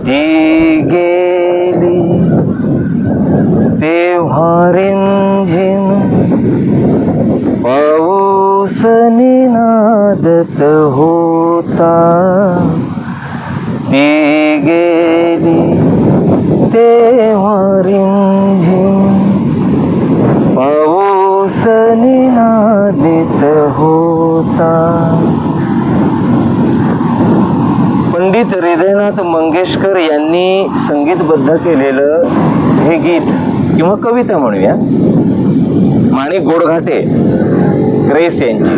ती गेली तेव्हा रिमझिम पाऊस निनादत होता. ती गेली तेव्हा रिमझिम पाऊस निनादित होता. पंडित हृदयनाथ मंगेशकर यांनी संगीतबद्ध केलेलं हे गीत किंवा कविता म्हणूया, माणिक गोडघाटे ग्रेस यांची.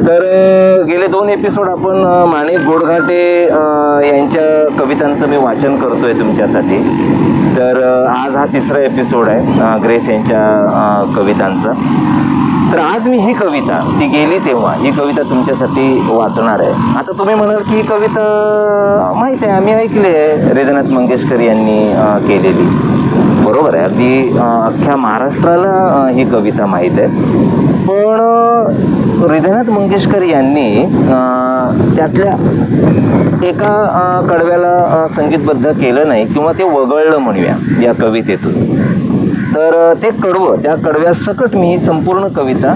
तर गेले 2 एपिसोड आपण माणिक गोडघाटे यांच्या कवितांचं मी वाचन करतोय तुमच्यासाठी. तर आज हा 3रा एपिसोड आहे ग्रेस यांच्या कवितांचा. तर आज मी ही कविता, ती गेली तेव्हा, ही कविता तुमच्यासाठी वाचणार आहे. आता तुम्ही म्हणाल की ही कविता माहीत आहे, आम्ही ऐकली आहे, हृदयनाथ मंगेशकर यांनी केलेली. बरोबर आहे, अगदी अख्ख्या महाराष्ट्राला ही कविता माहीत आहे. पण हृदयनाथ मंगेशकर यांनी त्यातल्या एका कडव्याला संगीतबद्ध केलं नाही किंवा ते वगळलं म्हणूया या कवितेतून. तर ते कडवं, त्या कडव्यासकट मी ही संपूर्ण कविता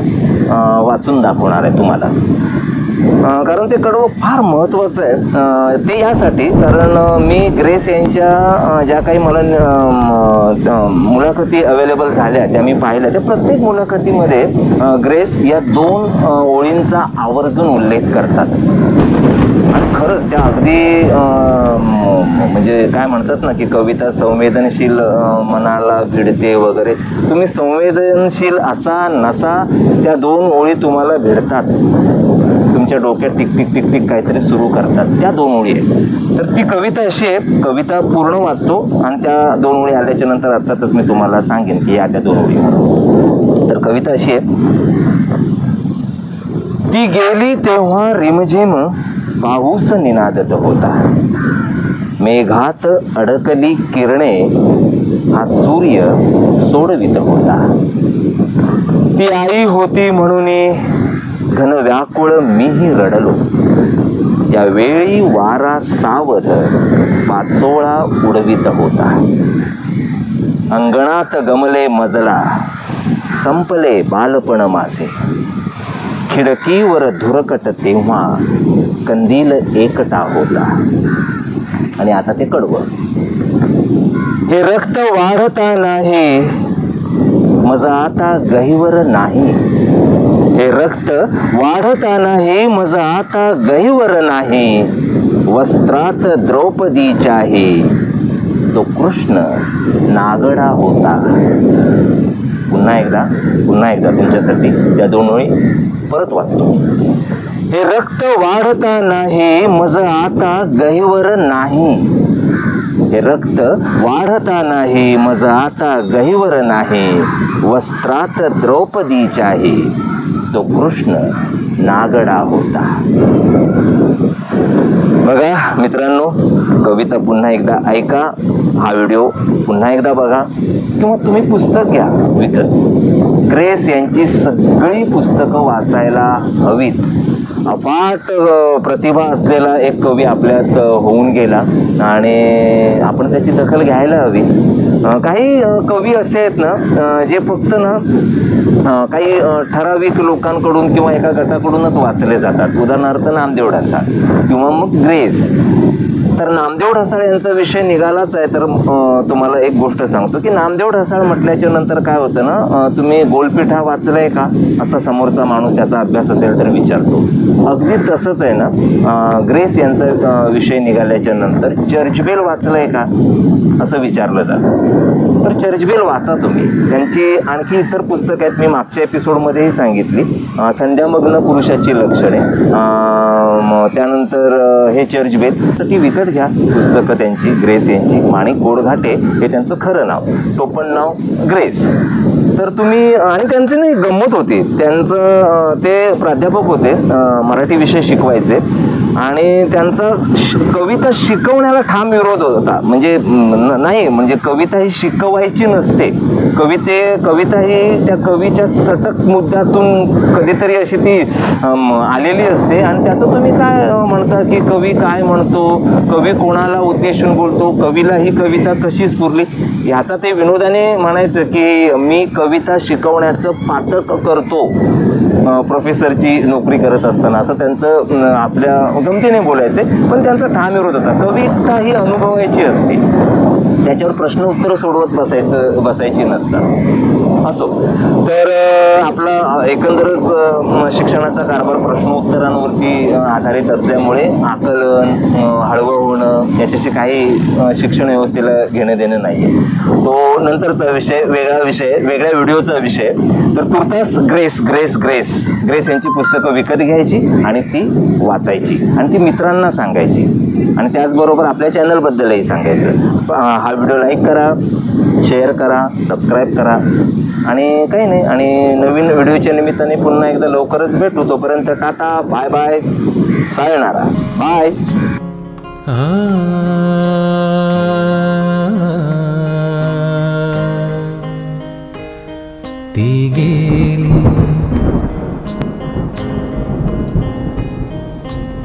वाचून दाखवणार आहे तुम्हाला. कारण ते कडवं फार महत्त्वाचं आहे. ते यासाठी कारण मी ग्रेस यांच्या ज्या काही मला मुलाखती अवेलेबल झाल्या त्या मी पाहिल्या. त्या प्रत्येक मुलाखतीमध्ये ग्रेस या 2 ओळींचा आवर्जून उल्लेख करतात. आणि खरंच त्या अगदी म्हणजे काय म्हणतात ना की कविता संवेदनशील मनाला भिडते वगैरे. तुम्ही संवेदनशील असा नसा त्या 2 ओळी तुम्हाला भिडतात, तुमच्या डोक्यात टिक टिक टिक टिक काहीतरी सुरू करतात. त्या 2 ओळी आहेत. तर ती कविता अशी आहे, कविता पूर्ण वाचतो आणि त्या 2 ओळी आल्याच्या नंतर अर्थातच मी तुम्हाला सांगेन की या त्या 2 ओळी. तर कविता अशी आहे, ती गेली तेव्हा रिमझिम पाऊस निनादत होता. मेघात अडकली किरणे हा सूर्य सोडवित होता. ती आई होती म्हणून घन व्याकुळ मीही रडलो. त्यावेळी वारा सावध पाचोळा उडवित होता. अंगणात गमले मजला संपले बालपण माझे. खिडकीवर धुरकट तेव्हा कंदील एकटा होता. आणि आता ते कडवं, हे रक्त वाढता नाही मज आता गहिवर नाही. हे रक्त वाढता नाही मज आता गहिवर नाही. वस्त्रात द्रौपदीच्याही तो कृष्ण नागडा होता. पुन्हा एकदा तुमच्यासाठी त्या 2 ओळी परत वाचतो. हे रक्त वाढता नाही मज आता गहिवर नाही. हे रक्त वाढता नाही मज आता गहिवर नाही. वस्त्रात द्रौपदीच्याही तो कृष्ण नागडा होता. बघा मित्रांनो, कविता पुन्हा एकदा ऐका, हा व्हिडिओ पुन्हा एकदा बघा किंवा तुम्ही पुस्तक घ्या विकत. ग्रेस यांची सगळी पुस्तकं वाचायला हवीत. अफाट प्रतिभा असलेला एक कवी आपल्यात होऊन गेला आणि आपण त्याची दखल घ्यायला हवी. काही कवी असे आहेत ना जे फक्त ना काही ठराविक लोकांकडून किंवा एका गटाकडूनच वाचले जातात. उदाहरणार्थ नामदेव ढसाळ किंवा मग ग्रेस. तर नामदेव ढसाळ यांचा विषय निघालाच आहे. तर तुम्हाला एक गोष्ट सांगतो की नामदेव ढसाळ म्हटल्याच्या नंतर काय होतं ना, तुम्ही गोलपीठ हा वाचलाय का असा समोरचा माणूस त्याचा अभ्यास असेल तर विचारतो. अगदी तसंच आहे ना, ग्रेस यांचा विषय निघाल्याच्या नंतर चर्चबेल वाचलाय का असं विचारलं जातं. तर चर्चबेल वाचा तुम्ही. त्यांची आणखी इतर पुस्तकं आहेत, मी मागच्या एपिसोडमध्येही सांगितली. संध्यामग्न पुरुषाची लक्षणे, त्यानंतर हे चर्चबेल. तर ती विकत घ्या पुस्तकं त्यांची, ग्रेस यांची. माणिक गोडघाटे हे त्यांचं खरं नाव, टोपण नाव ग्रेस. तर तुम्ही, आणि त्यांची नाही गंमत होती, त्यांचं ते प्राध्यापक होते, मराठी विषय शिकवायचे. आणि त्यांचा कविता शिकवण्याला ठाम विरोध होता. म्हणजे नाही, म्हणजे कविता ही शिकवायची नसते. कविता ही त्या कवीच्या सटक मुद्द्यातून कधीतरी अशी ती आलेली असते. आणि त्याचं तुम्ही काय म्हणता की कवी काय म्हणतो, कवी कोणाला उद्देशून बोलतो, कवीला ही कविता कशी स्फुरली, ह्याचा ते विनोदाने म्हणायचं की मी कविता शिकवण्याचं पाठक करतो प्रोफेसरची नोकरी करत असताना, असं त्यांचं आपल्या गमतीने बोलायचे. पण त्यांचा ठाम विरोध होता. कविता ही अनुभवायची असते, त्याच्यावर प्रश्न उत्तर सोडवत बसायची नसतात. असो, तर आपला एकंदरच शिक्षणाचा कारभार प्रश्नोत्तरांवरती आधारित असल्यामुळे आकलन, हळवं होणं याच्याशी काही शिक्षण व्यवस्थेला घेणं देणं नाही आहे. तो नंतरचा विषय, वेगळ्या व्हिडिओचा विषय. तर तुर्तास ग्रेस यांची पुस्तकं विकत घ्यायची आणि ती वाचायची आणि ती मित्रांना सांगायची आणि त्याचबरोबर आपल्या चॅनलबद्दलही सांगायचं. हा व्हिडिओ लाईक करा, शेअर करा, सबस्क्राईब करा आणि काही नाही. आणि नवीन व्हिडिओच्या निमित्ताने पुन्हा एकदा लवकरच भेटू. तोपर्यंत tata, bye bye, sayonara, bye.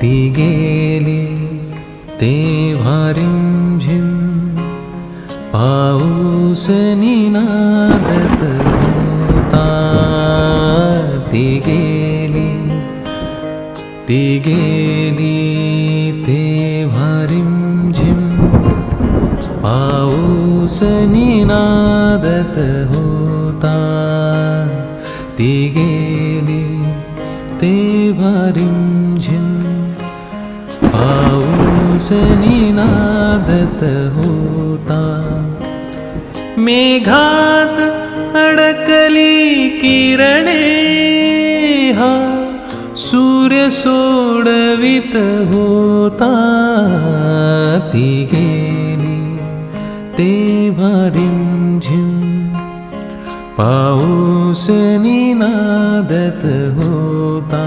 ती गेली तेव्हा रिमझिम पाऊस निनादत होता. ती गेली तेव्हा रिमझिम पाऊस निनादत होता. ती गेली तेव्हा रिमझिम पाऊस निनादत होता. मेघात अडकली किरणे हा सूर्य सोडवित होता. ती गेली तेव्हा रिमझिम पाऊस निनादत होता.